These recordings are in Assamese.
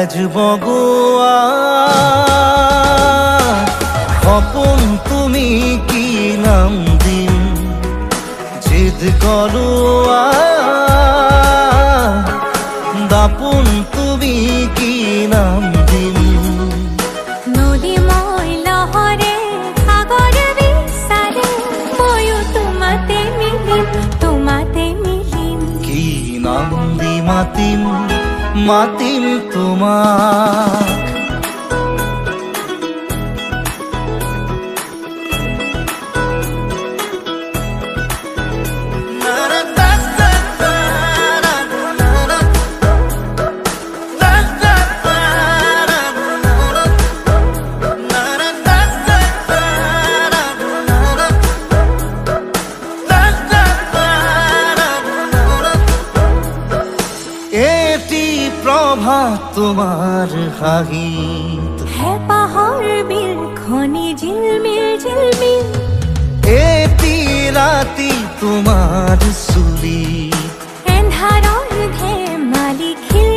তেজ বগোৱা সপোন তুমি কি নাম দিম জিদ কৰোৱা দাপোন তুমি কি নাম দিম নদী মই লহৰে সাগৰ বিচাৰে ময়ো তোমাতে মিলিম কি নাম দি মাতিম তোমাক তোমাৰ হাঁহিত হেঁপাহৰ বিলখনি জিলমিল এটি ৰাতি তোমাৰ চুলিত এন্ধাৰৰ ধেমালি খিল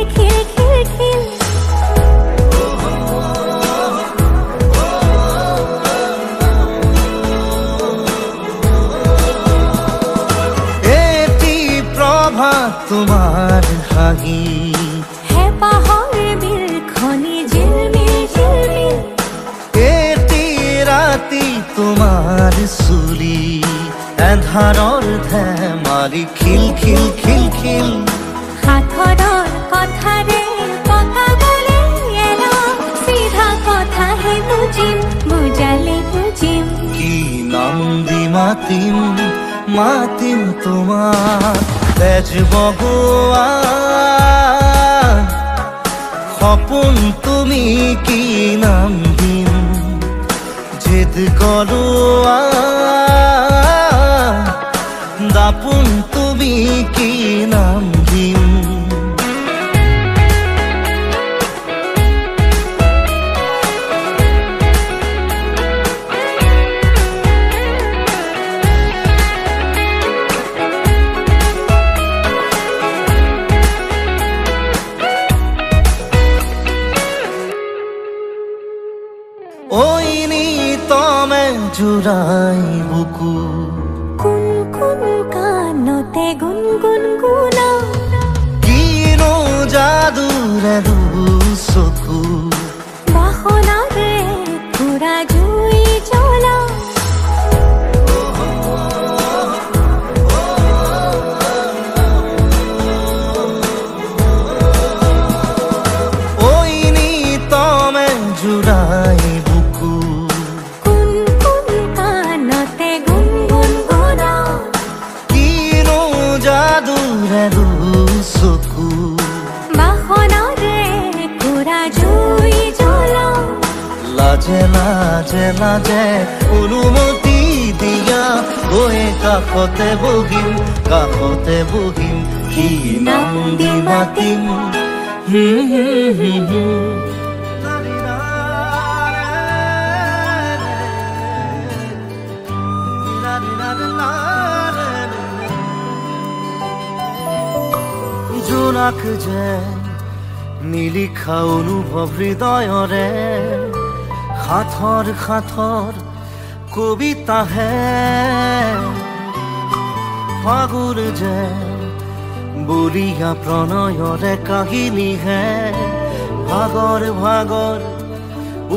এটি প্ৰভাত তোমাৰ হাঁহিত হেঁপাহৰ বিলখনি জিলমিল এটি ৰাতি তোমাৰ চুলি এন্ধাৰৰ ধেমালি খিল সাঁথৰৰ কথাৰে পকাবলে এৰা চিধা কথাহে বুজালে বুজিম কি নাম দি মাতিম তোমাক তেজ বগোৱা সপোন তুমি কি নাম দিম জিদ কৰোৱা দাপোন তুমি কি নাম দিম জুৰাই বুকু কোন কানতে গুণগুণা কিনো যাদুৰে চকু বাসনাৰে পুৰা জুই জ্বলা ঐ নিতমে জুৰাই চকু বাসনাৰে পুৰা জুই জ্বলা লাজে অনুমতি দিয়া গৈ কাষতে বহিম কি নাম দি মাতিম জোনাক যে নিলিখা অনুভৱ হৃদয়ৰে সাঁথৰ কবিতাহে ফাগুৰ যে বলিয়া প্ৰণয়ৰে কাহিনীহে ভাগৰ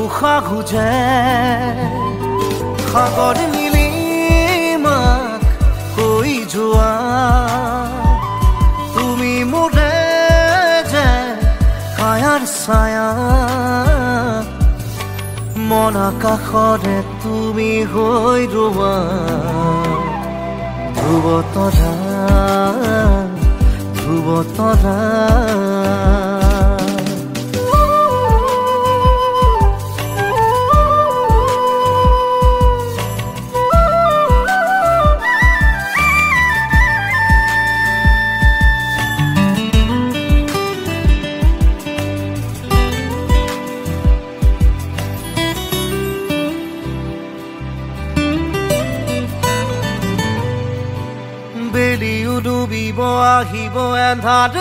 উশাহ যে সাগৰ নীলিমাক কৈ যোৱা তুমি মোৰে যে কায়াৰ ছায়া মন আকাশৰে তুমি হৈ ৰোৱা ধ্ৰুৱ তৰা বেলিও ডুবিব আহিব এন্ধাৰ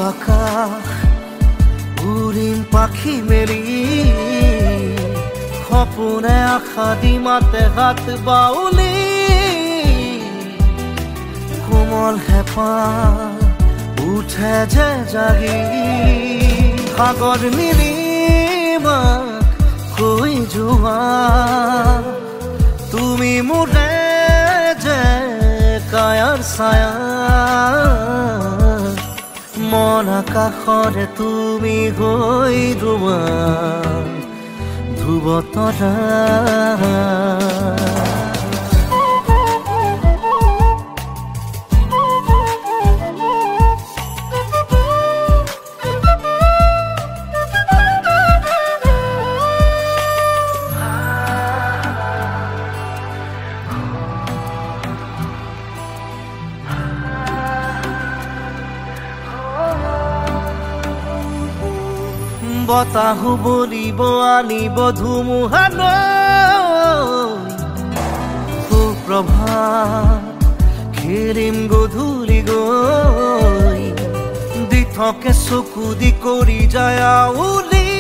আকাশ উৰিম পাখি মেলি সপোনে আশা দি মাতে হাত বাউলি কোমল হেঁপাহ উঠে যে জাগি সাগৰ নীলিমাক কৈ যোৱা তুমি মোৰে যে কায়াৰ ছায়া মন আকাশৰে তুমি হৈ ৰোৱা ধ্ৰুৱ তৰা বতাহু বলিব আনিব ধুমুহালৈ সুপ্ৰভাত খেলিম গধূলি গৈ দি থাকে চকু দি কৰি যায় আউলি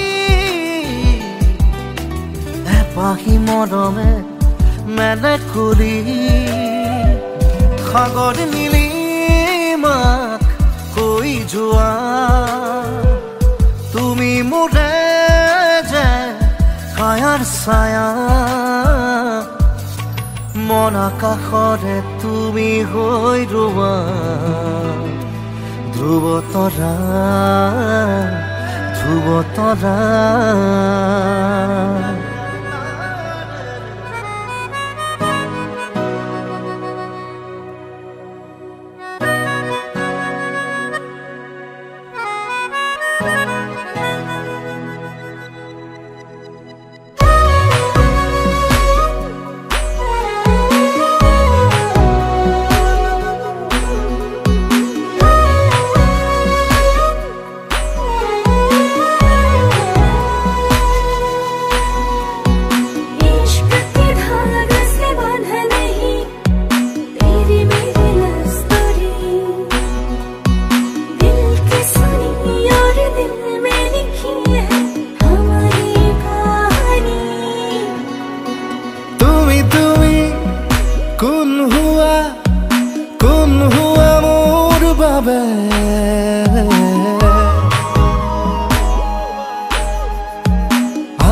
এপাহি মৰমে মেলেকুলি সাগৰ নীলিমাক কৈ যোৱা তুমি মোৰে যে কায়াৰ ছায়া মন আকাশৰে তুমি হৈ ৰোৱা ধ্ৰুৱ তৰা ধ্ৰুৱ তৰা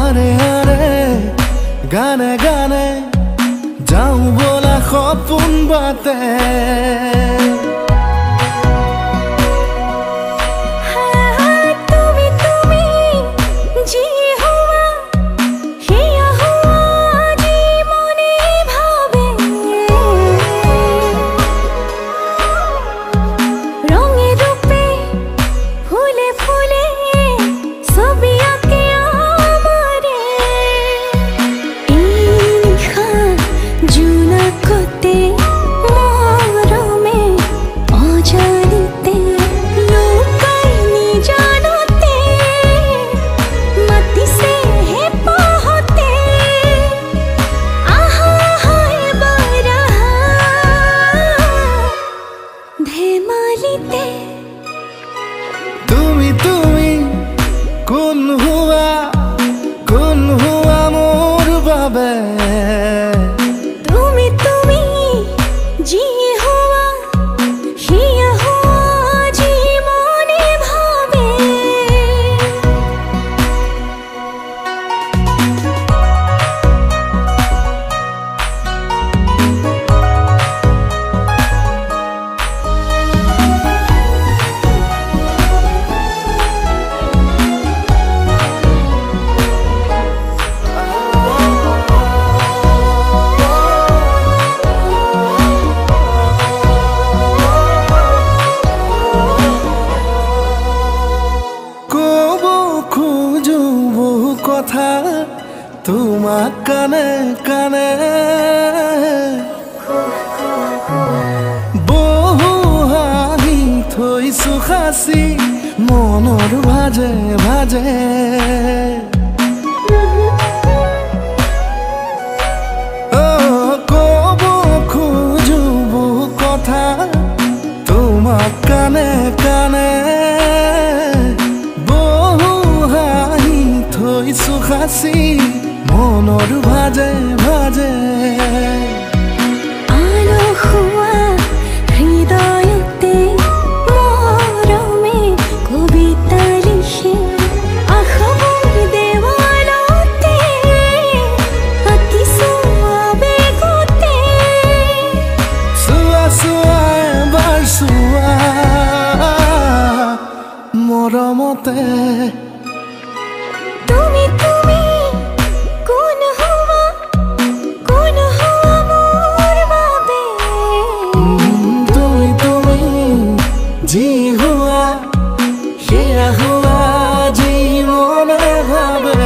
আরে আরে গানে গানে যাও বলা সপোন বাতে তুমি তুমি কোন হুয়া মোর বাবে তুমি তুমি জি হুয়া হিয়া হুয়া জি মনে ভাবে কথা তোমাক কানে কানে বহু হাঁহি থৈছো সাঁচি মনৰ ভাজে ভাজে কব খোজো বহু কথা তোমাক কানে কানে বাচি মনৰ ভাজে ভাজে আলসুৱা হৃদয়তে মৰমে কবিতা লিখে আশাবোৰ দেৱালতে আঁকিছো আবেগতে চোৱা চোৱা এবাৰ চোৱা মৰমতে তুমি তুমি কোন হোৱা মোৰ বাবে তুমি তুমি যি হোৱা সেয়া হোৱা যি মনে ভাবে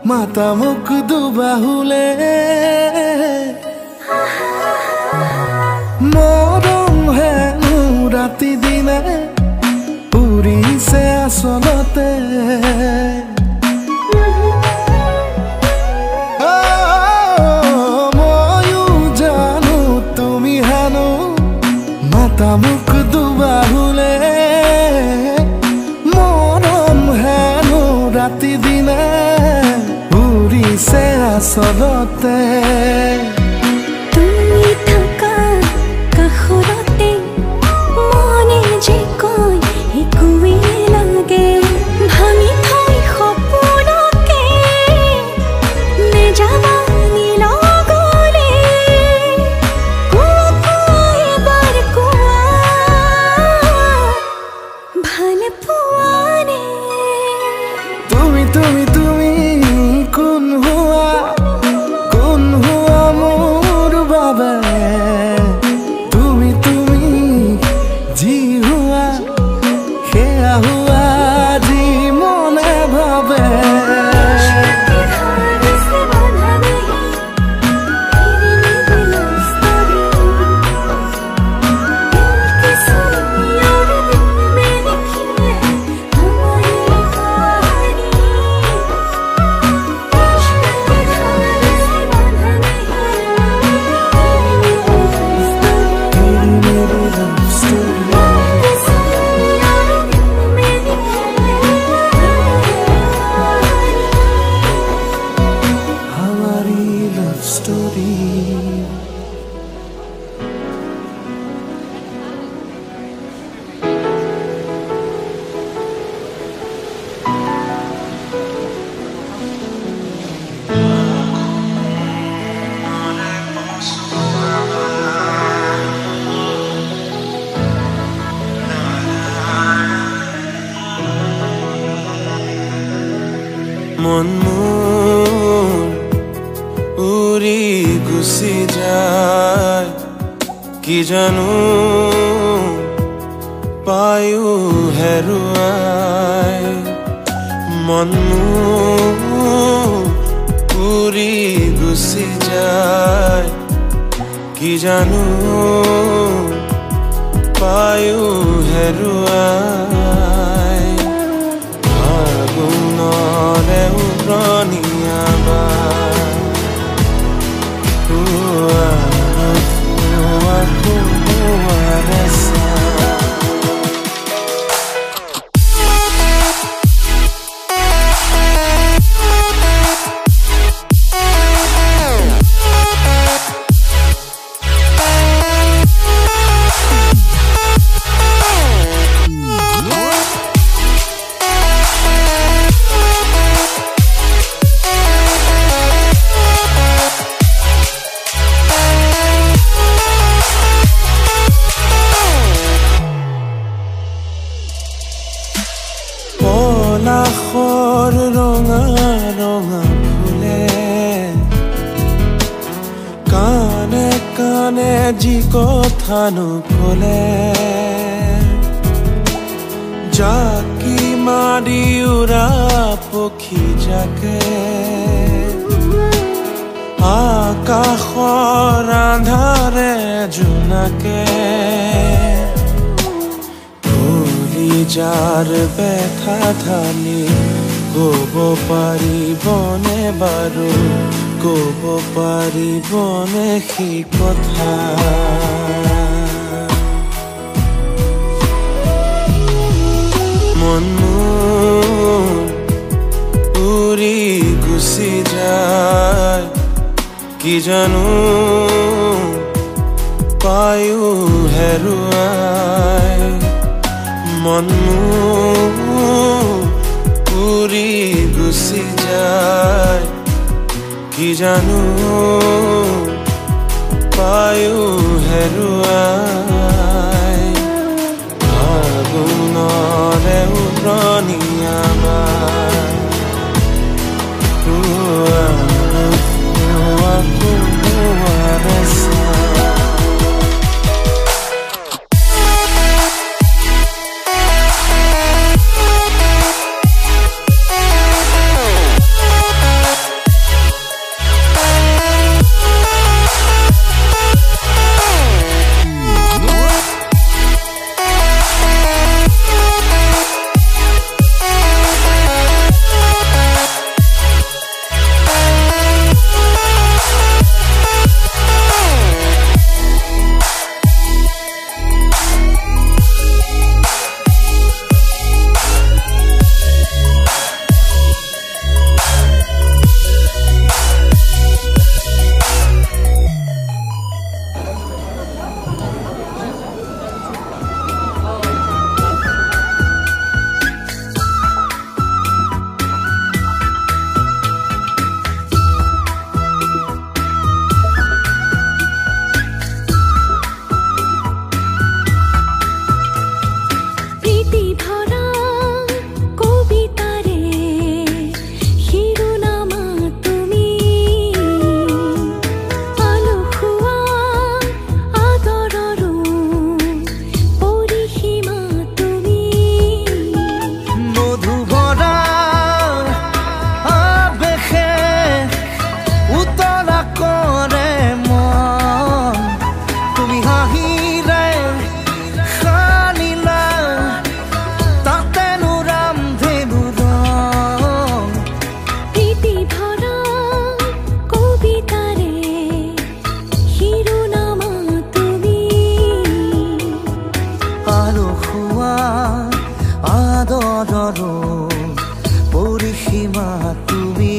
মাতা মুখ দুবাহুলে মৰম হেনো ৰাতি দিনে উৰিছে আচলতে ময়ো জানো তুমি হেনো মাতা মুখ দুবাহুলে মৰম হেনো ৰাতি দিনে উৰিছে আচলতে তুমি থকা কাষৰতে মনে যে কয় একোৱেই লাগে ভাঙি থৈ সপোনকে নেযাবা নিলগলে কোৱা এবাৰ কোৱা ভাল পোৱানে তুমি তুমি তুমি কোন হোৱা মোৰ বাবে তুমি তুমি যি হোৱা সেয়া হোৱা যি মনে ভাবে মন মোৰ উৰি গুচি যায় কি জানো পায়ো হেৰুৱাই মন মোৰ উৰি গুচি যায় কি জানো পায়ো হেৰুৱাই ফাগুনৰে উৰণীয়াবা পলাশৰ ৰঙা ৰঙা ফুলে কানে কানে যি কথা নকলে চাকি মাৰি উৰা পক্ষী জাকে আকাশৰ আন্ধাৰে জোনাকে যাৰ ব্যথা ঢালি ক'ব পাৰিবনে বাৰু ক'ব পাৰিবনে সেই কথা মন উৰি গুচি যায় কি জানো পায়ো হেৰুৱাই মন উৰি গুচি যায় কি জানো পায়ো হেৰুৱাই আগুণৰে উৰণীয়া পৰিসীমা তুমি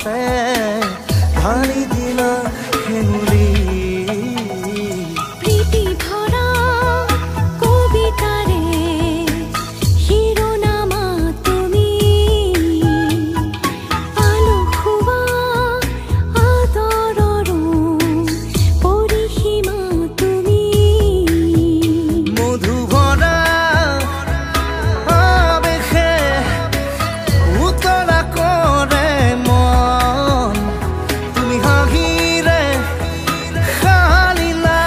মতে ঢালি দিলা হেঙুলি প্ৰীতি ভৰা কবিতাৰে শিৰোনামা তুমি আলসুৱা আদৰৰো পৰিসীমা তুমি মধু ভৰা আবেশে উতলা কৰে মন তুমি হাঁহিৰে সালিলা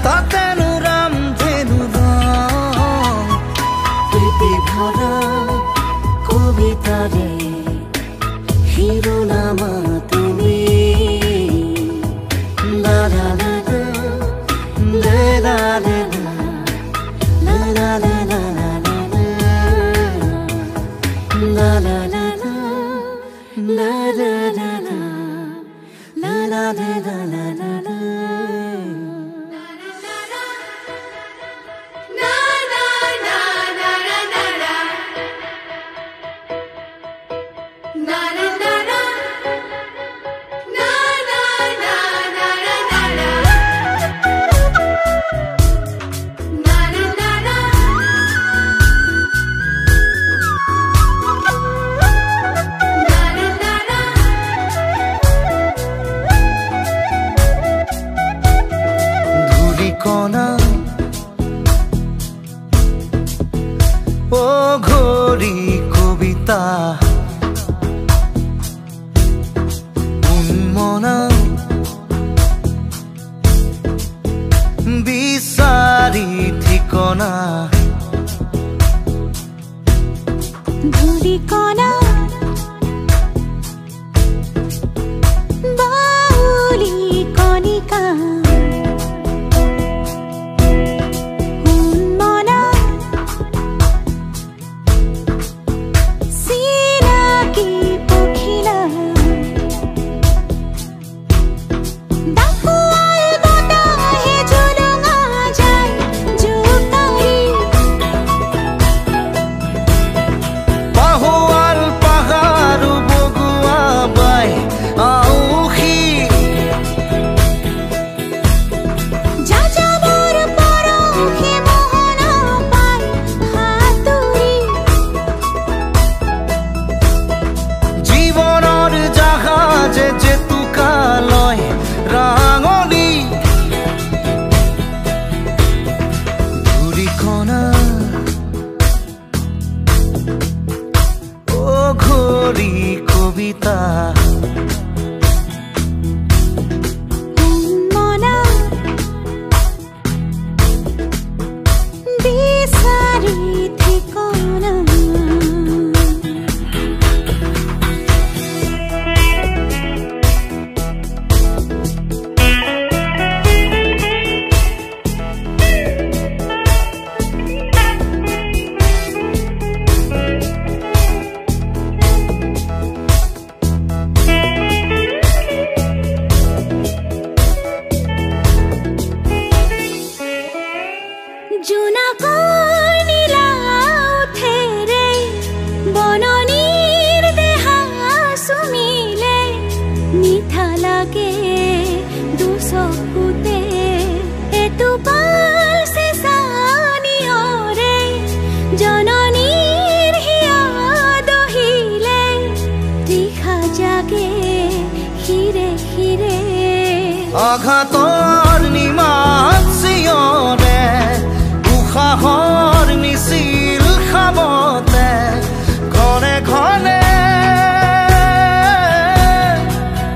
তাতেনো ৰামধেনু ৰং প্ৰীতি ভৰা কবিতাৰে শিৰোনামা তুমি লা লা লা লা লা লা La la la la la la la la la la la la la la la la la la কণা ও ঘড়ি কবিতা উন্মনা বিচাৰি ঠিকনা ধূলিকণা বাউলি কণিকা উন্মনা চিনাকি পখিলা ডাকুৱাল বতাহে জুলুঙা যায় জোকাৰি পাহোৱাল পাহাৰ বগুৱা বাই আউসী যাযাবৰ পৰহি মোহনা পাই হাতুৰি জীৱনৰ জাহাজে জেতুকা লয় ৰাঙলী ধূলিকণা ও ঘড়ি কবিতা উন্মনা বিচাৰি ঠিকনা জোনাকৰ নীলা উঠেৰে বননিৰ দেহা চুমিলে মিঠা লাগে দুচকুতে এটোপাল চেঁচানিয়ৰে জননীৰ হিয়া দহিলে তৃষা জাগে শিৰে শিৰে আঘাতৰ নিমাত চিঞৰে উশাহৰ মিছিল খাবতে ঘনে ঘনে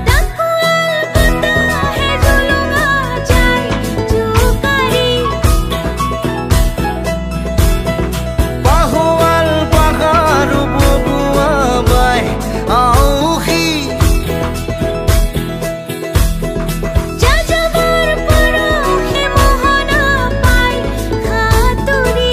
ডাকুৱাল বতাহে জুলুঙা যায় জোকাৰি পাহোৱাল পাহাৰ বগুৱা বাই আউসী যাযাবৰ পৰহি মোহনা পাই হাতুৰি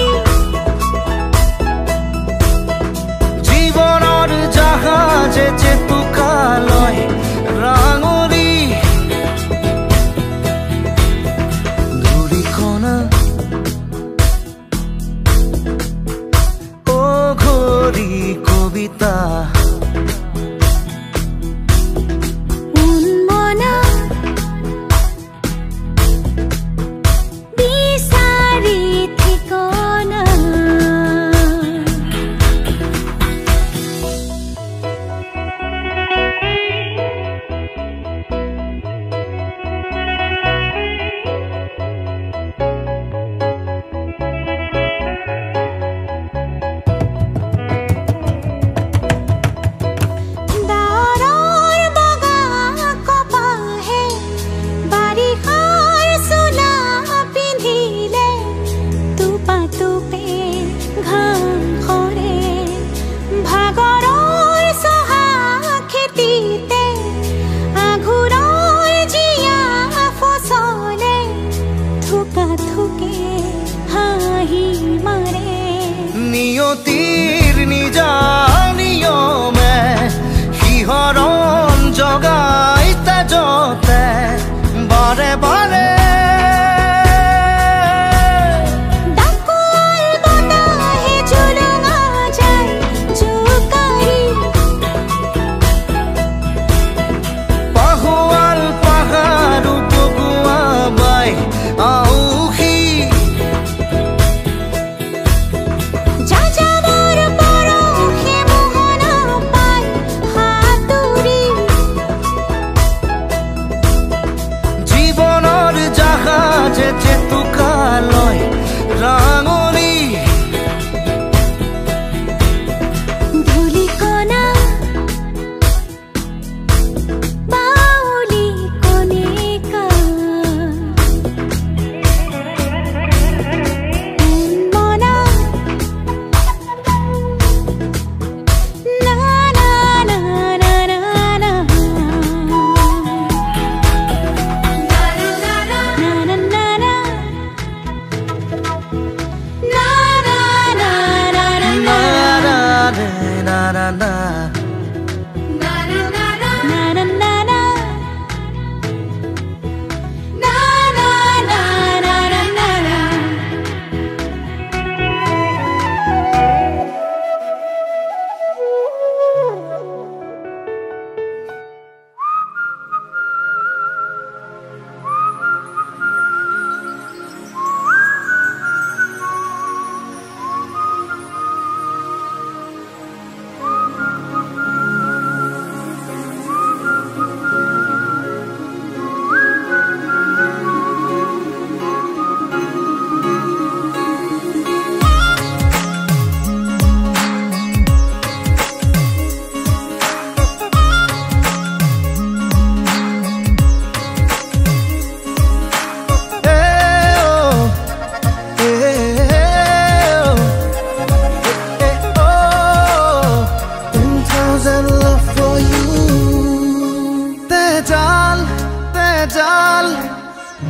জাল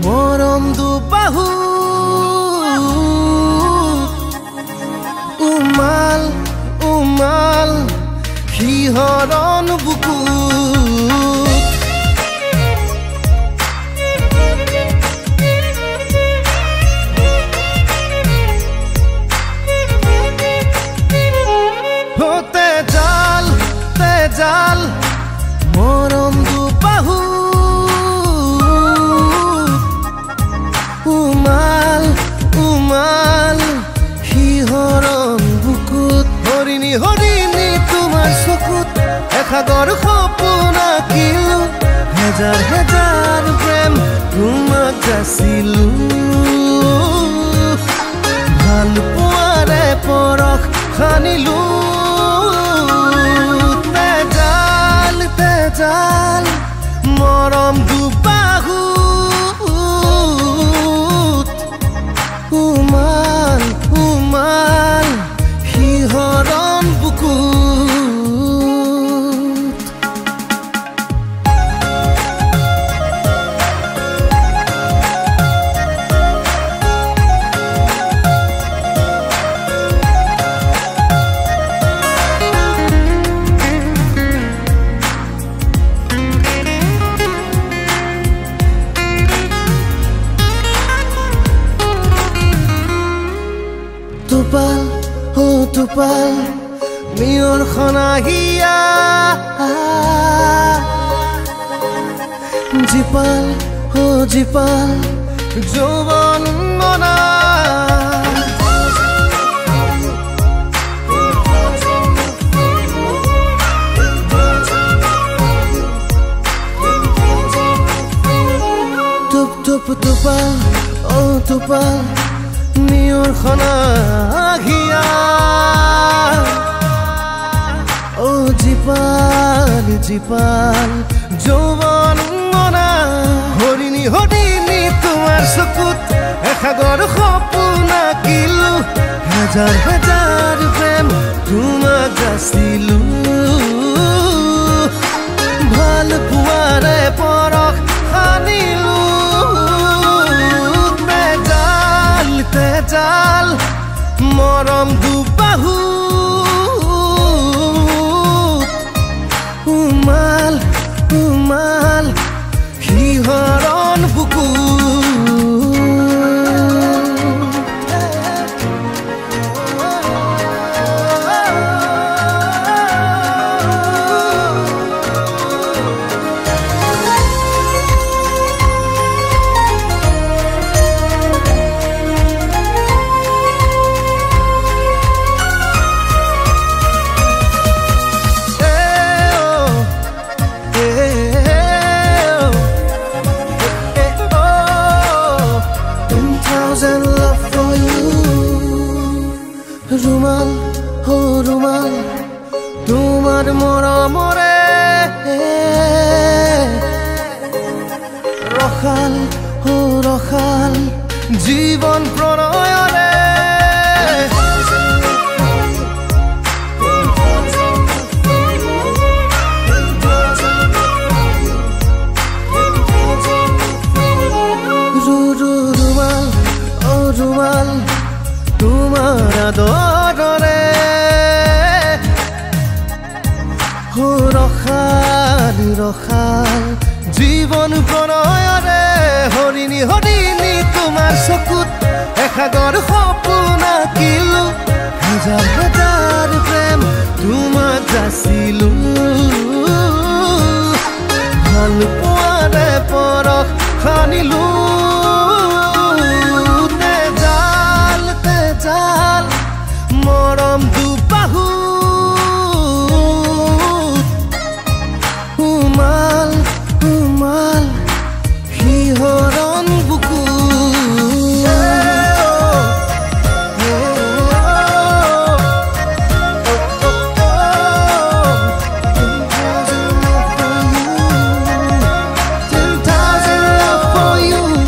মৰম দুবাহু উমাল উমাল শিহৰণ বুকু জাল মৰম দুবাহু উমাল উমাল শিহৰণ বুকুত হৰিণী হৰিণী তোমাৰ চকুত এসাগৰ সপোন আঁকিলো হেজাৰ হেজাৰ প্ৰেম তোমাক যাচিলো ভাল পোৱাৰে পৰশ সানিলো জাল মৰম দুবাহু উমাল উমাল শিহৰণ বুকুত Tupal, oh tupal, mior khonahia. Jipal, oh jipal, jovan mona. Tup tup tupal, oh tupal. মিয়ৰ খনাঘিয়া ও জিপাল জিপাল যৌৱন মনা হৰিণী হৰিণী তোমাৰ চকুত এসাগৰ সপোন আঁকিলো হেজাৰ হেজাৰ প্ৰেম তোমাক যাচিলো ভাল পোৱাৰে পৰশ সানিলো জাল মৰম দুবাহু উমাল উমাল শিহৰণ বুকু ৰুমাল হো ৰুমাল তোমাৰ মৰমৰে ৰখাল হো ৰখাল জীৱন প্ৰণয়ৰে ৰুমাল ও ৰুমাল তোমাৰ আদৰৰে হো ৰখাল ৰখাল জীৱন প্ৰণয়ৰে হৰিণী হৰিণী তোমাৰ চকুত এসাগৰ সপোন আঁকিলো হেজাৰ হেজাৰ প্ৰেম তোমাক যাচিলো ভাল পোৱাৰে পৰশ সানিলো জাল মৰম দুবাহু উমাল উমাল শিহৰণ বুকু $10,000 love for you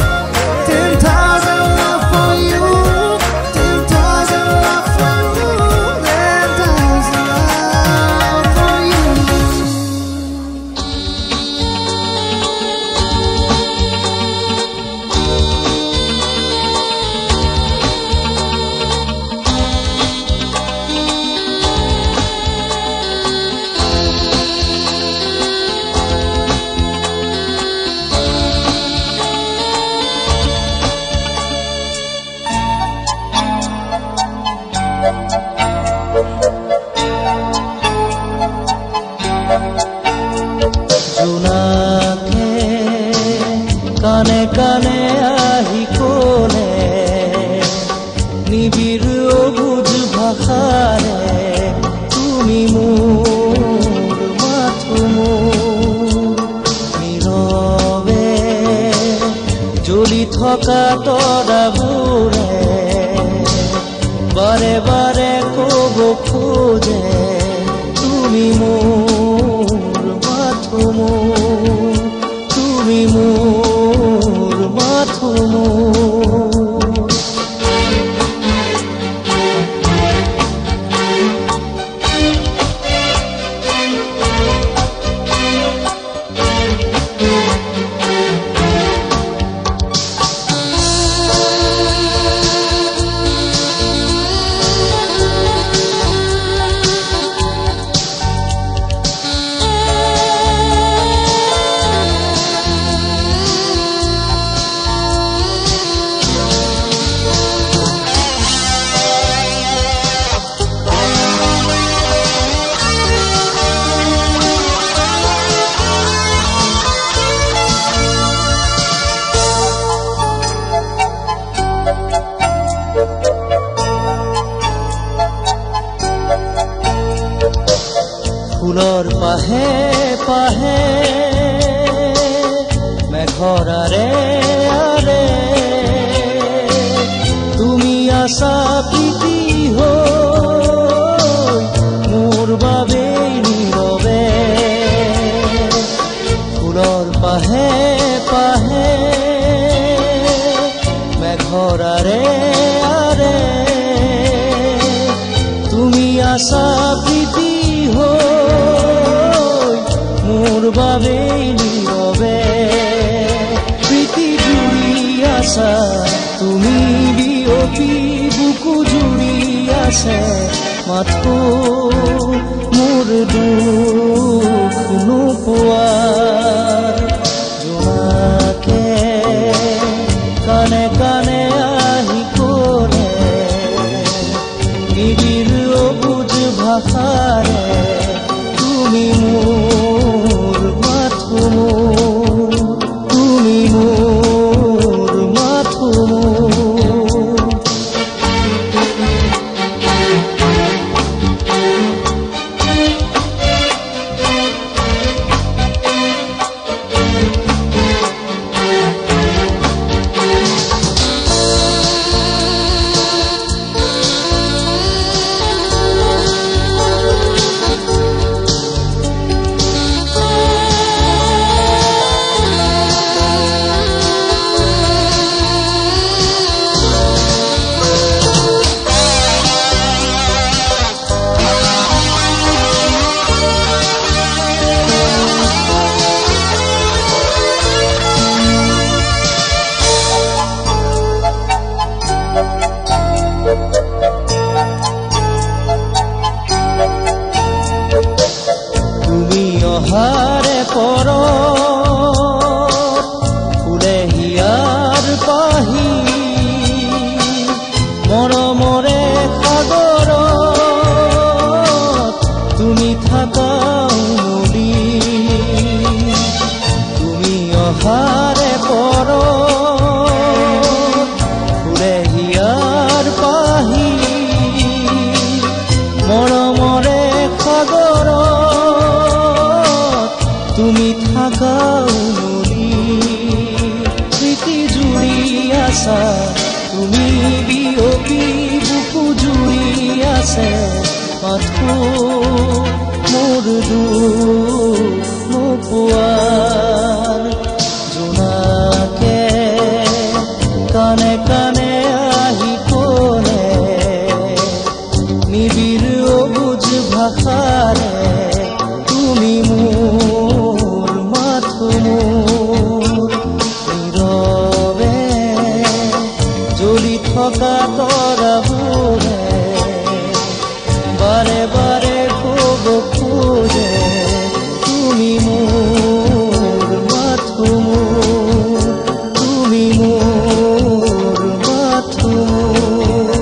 কানে আহি কোনে নিবিড় অবুঝ ভাষাৰে তুমি মোৰ মাথো মোৰ নীৰৱে জ্বলি থকা তৰাবোৰে বাৰে বাৰে ক'ব খোজে তুমি মোৰ মাথো মোৰ তুমি মোৰ মাথো মোৰ ফুলৰ পাহে পাহে মেঘৰ আৰে আৰে তুমি আছা প্ৰীতি হৈ মোৰ বাবে নীৰৱে ফুলৰ পাহে পাহে মেঘৰ আৰে আৰে তুমি আছা প্ৰীতি মোৰ বাবে নীৰৱে প্ৰীতি জুৰি আছা তুমি বিয়পি বুকু জুৰি আছে মাথো মোৰ দুখ নোপোৱাৰ জোনাকে কানে কানে আহি ক'লে নিবিড় অবুঝ ভাষাৰে তুমি মোৰ মাথো মোৰ তুমি মোৰ মাথো মোৰ অহাৰে পৰ ফুলে হিয়াৰ পাহি মৰমৰে সাগৰত তুমি থাকা উমলি তুমি অহাৰে পৰ ফুলে হিয়াৰ পাহি মৰমৰে সাগৰত তুমি থাকা উমলি স্মৃতি জুৰি আছা তুমি বিয়পি বুকু জুৰি আছে মাথো মোৰ দুখ নোপোৱাৰ জোনাকে কানে কানে আহি ক'লে নিবিড় অবুঝ ভাষাৰে তুমি মোৰ মাথো মোৰ নীৰৱে জ্বলি থকা তৰাবোৰে বাৰে বাৰে ক'ব খোজে তুমি মোৰ মাথো মোৰ তুমি মোৰ মাথো মোৰ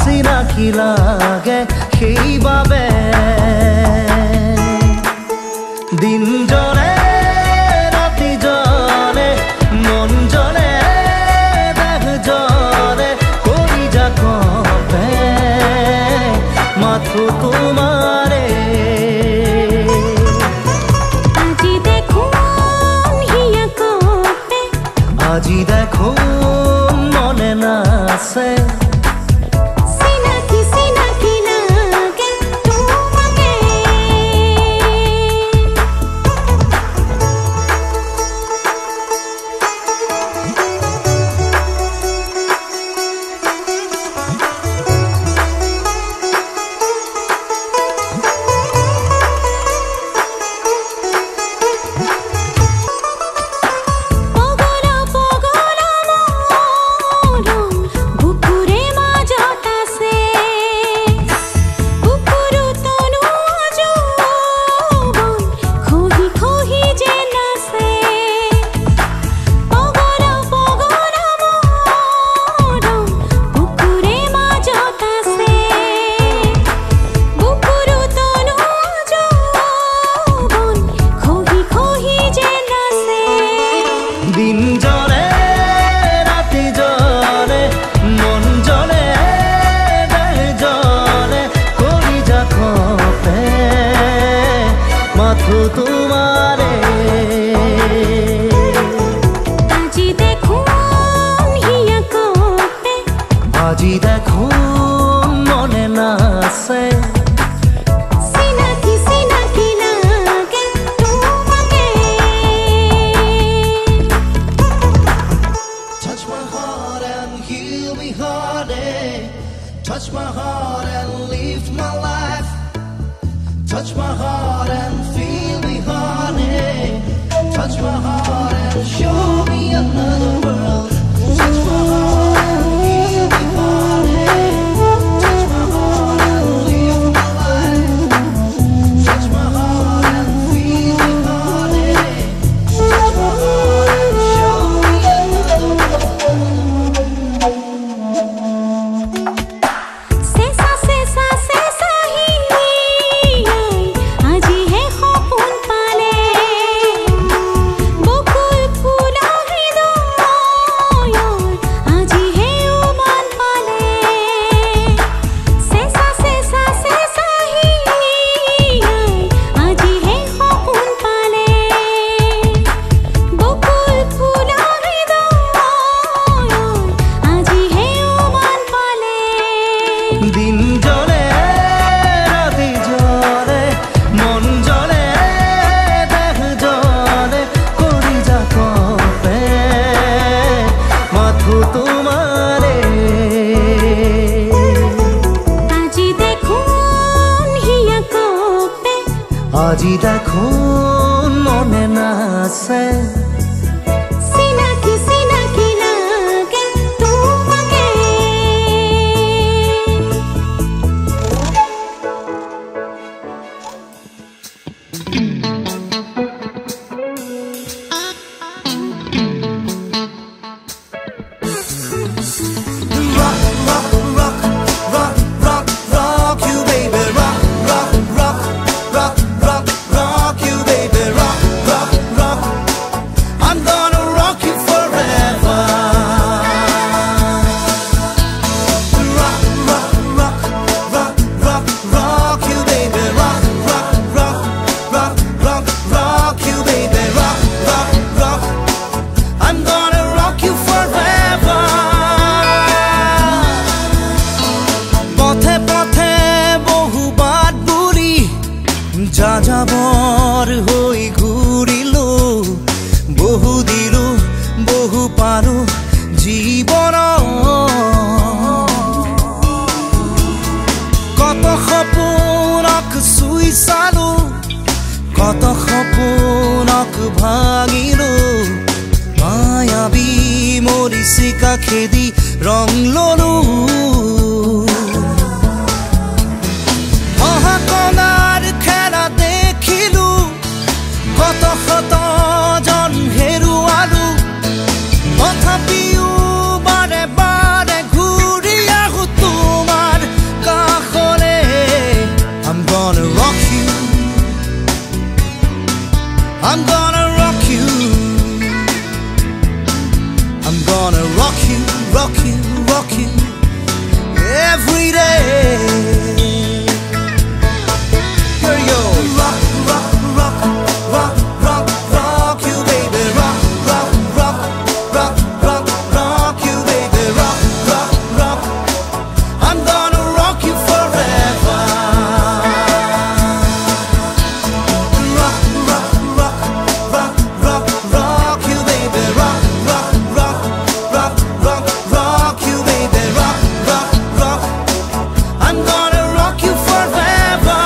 চিনাকি লাগে সেইবাবে দিন জনে ৰাতি জনে মন জনে দেহ জনে কৰি যা কপে মাথো তোমাৰে আজি দেখোন হিয়া কপে আজি দেখোন মনে নাছে তোমারে আজি দেখোন হিয়া কপে আজি দেখোন মনে নাছে চিনাকি চিনাকি লাগে তোমাকে Touch my heart and heal me honey Touch my heart and lift my life Touch my heart and feel me honey Touch my heart and show me another world Touch my heart and heal me honey Touch my heart and live my life Touch my heart and feel me honey Touch my heart and show me another world Sesa sesa sesa hi আজি হে সপোন পালে বকুল ফুলা হৃদয় আজি হে উমান পালে sesa sesa sesa hi আজি হে সপোন পালে বকুল ফুলা হৃদয় আজি হে উমান পালে দিন জলে রাতি জলে মন জলে দেহ জলে করি যা কপে মাথো তোমারে আজি দেখোন হিয়া কপে আজি দেখোন মনে নাছে চিনাকি চিনাকি লাগে তোমাকে Rock, rock, rock, rock, rock walking every day. Here you go. Rock, rock, rock, rock, rock, rock you, baby. Rock, rock, rock, rock, rock, rock you, baby. Rock, rock, rock. I'm gonna rock you forever. Rock, rock, rock, rock, rock, rock you, baby. Rock, rock, rock, rock, rock, rock you, baby. Rock, rock, rock. I'm gonna rock you forever.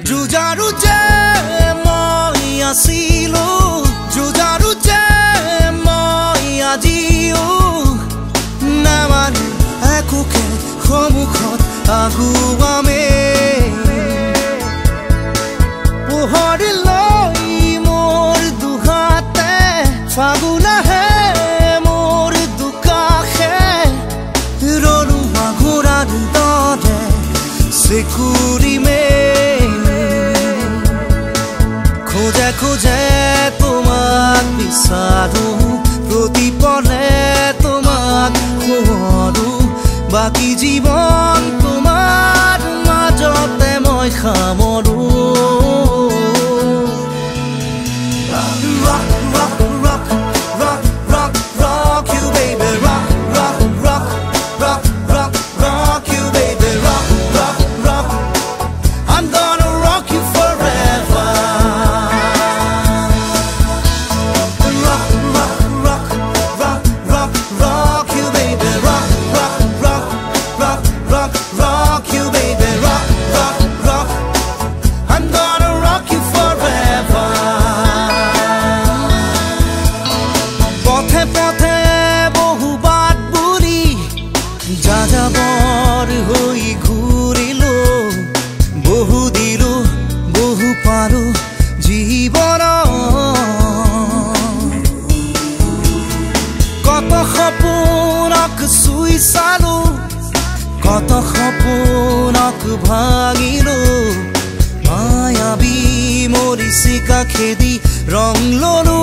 Jujaru je moi asilo, jujaru je moi ajiu. Naman akuke khomukhot aguame. Pohor loi mor duhate, faguna hai mor dukakhe. Ronu agurar dore sekuri me. খোঁজে খোঁজে তোমাক বিচাৰো প্ৰতিপলে তোমাক খোৱাৰো বাকী জীৱন তোমাৰ মাজতে মই সামৰো Rock, rock, rock, rock, rock, rock you, baby. Rock, rock, rock, rock, rock, rock you, baby. Rock, rock, rock. I'm gonna rock you forever. Rock, rock, rock, rock, rock, rock you, baby. Rock, rock, rock, rock, rock, rock you, baby. Rock, rock, rock. I'm gonna rock you forever. পথে পথে বহু বাট বুলি যাযাবৰ হৈ ঘূৰিলো বহু দিলো বহু পাৰো জীৱন কত সপোনক চুই চালো কত সপোনক ভাঙিলো মায়াবী মৰিচিকা খেদি ৰং ললো